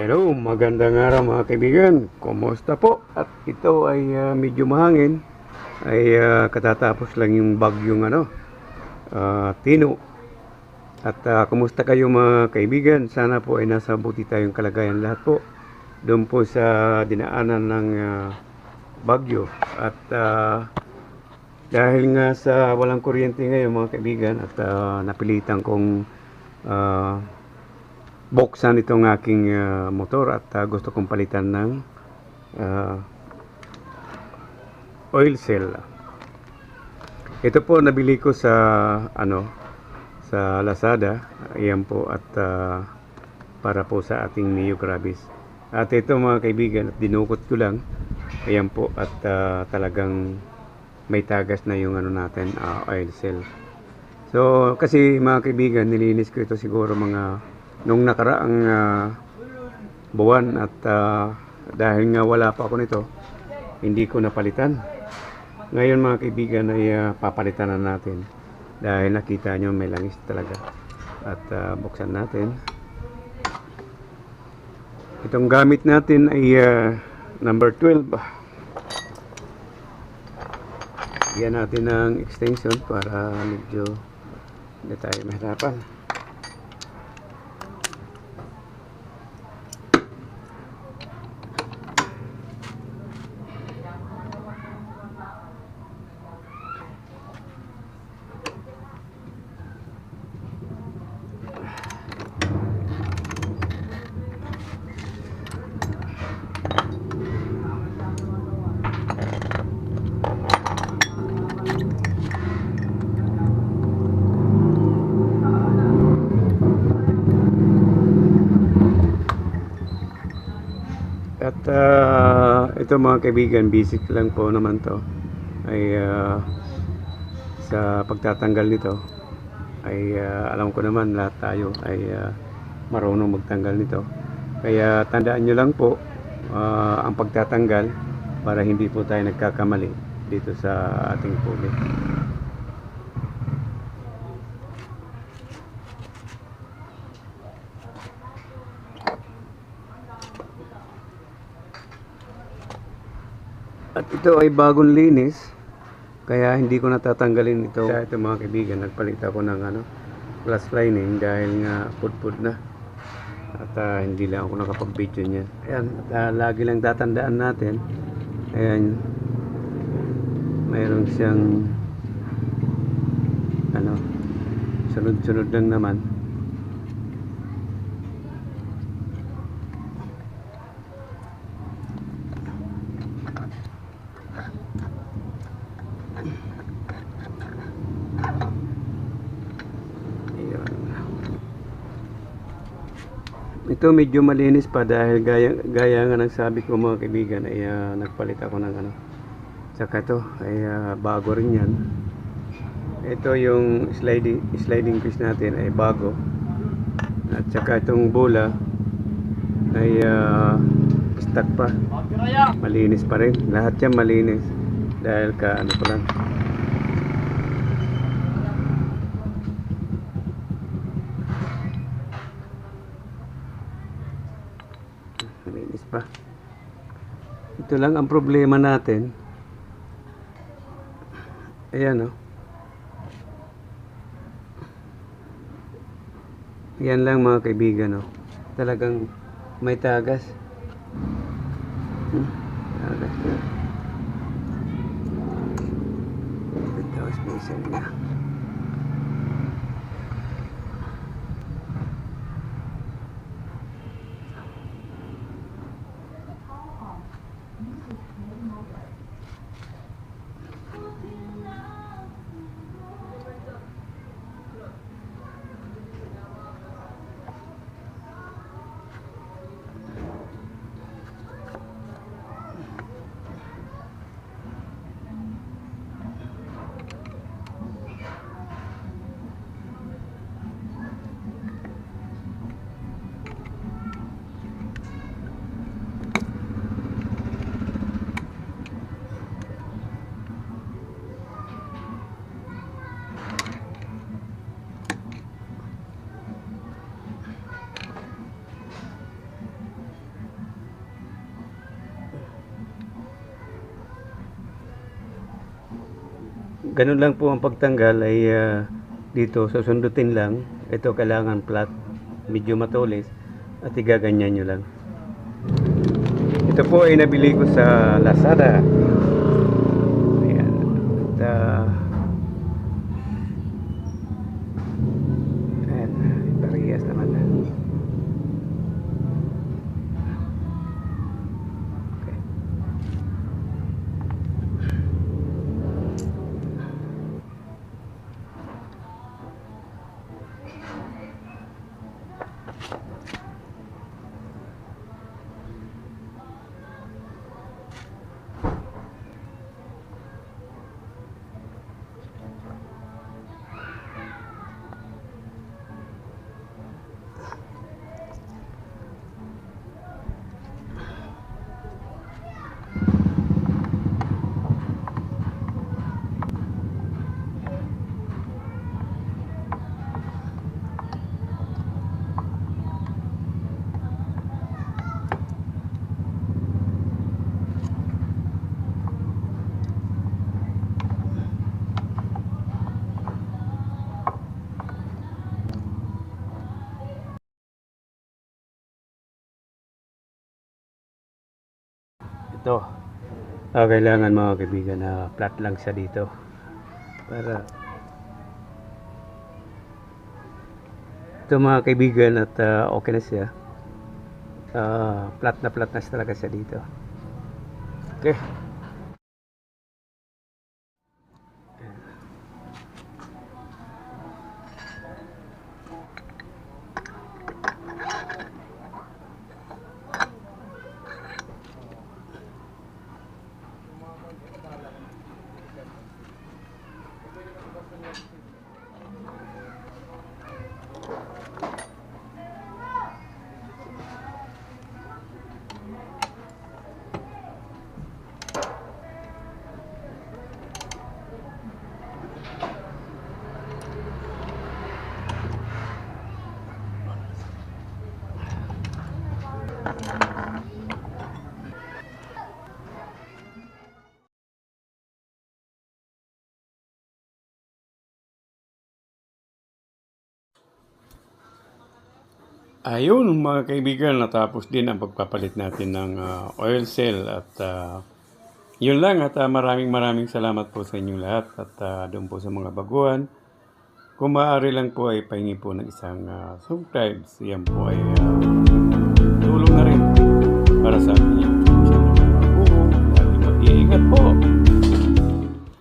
Hello, magandang araw mga kaibigan. Kumusta po? At ito ay medyo mahangin. Ay katatapos lang yung bagyong Tino. At kumusta kayo mga kaibigan? Sana po ay nasa buti tayong kalagayan lahat po. Doon po sa dinaanan ng bagyo. At dahil nga sa walang kuryente ngayon mga kaibigan at napilitan kong buksan itong aking motor at gusto kong palitan ng oil cell. Ito po nabili ko sa sa Lazada. Ayan po at para po sa ating Mio Gravis. At ito mga kaibigan, dinukot ko lang. Ayan po at talagang may tagas na yung natin, oil cell. So kasi mga kaibigan, nilinis ko ito siguro mga nung nakaraang buwan at dahil nga wala pa ako nito, hindi ko napalitan. Ngayon mga kaibigan ay papalitan na natin dahil nakita nyo may langis talaga. At buksan natin. Itong gamit natin ay number 12. Bigyan natin ng extension para medyo hindi tayo mahirapan. At ito mga kaibigan, basic lang po naman to ay sa pagtatanggal nito ay alam ko naman lahat tayo ay marunong magtanggal nito, kaya tandaan nyo lang po ang pagtatanggal para hindi po tayo nagkakamali dito sa ating pulik. At ito ay bagong linis, kaya hindi ko natatanggalin ito. Kaya ito mga kaibigan, nagpalit ako ng glass lining dahil nga pudpud na. At hindi lang ako nakapag-video niyan. Ayan, at lagi lang tatandaan natin. Ayan, mayroon siyang sunod-sunod lang naman. Ito medyo malinis pa dahil gaya nga ng sabi ko mga kaibigan ay nagpalit ako ng saka ito ay bago rin yan. Ito yung sliding piece natin ay bago, at saka itong bola ay stock pa, malinis pa rin. Lahat yan malinis dahil pa lang. Malinis pa. Ito lang ang problema natin. Ayan yan lang mga kaibigan talagang may tagas. Tagas na. Ito special na. ganun lang po ang pagtanggal ay dito susundutin lang. Ito kailangan flat, medyo matulis at igaganyan nyo lang. Ito po ay nabili ko sa Lazada. Ayan. At ayan, parehas naman. Okay. Ito. Kailangan mga kaibigan na flat lang siya dito. Para ito mga kaibigan at okay na siya. Flat na talaga siya dito. Okay. Ayun mga kaibigan, natapos din ang pagpapalit natin ng oil cell at yun lang at maraming salamat po sa inyong lahat at doon po sa mga baguhan. Kung maaari lang po ay pahingi po ng isang subscribe. Yan po ay tulong na rin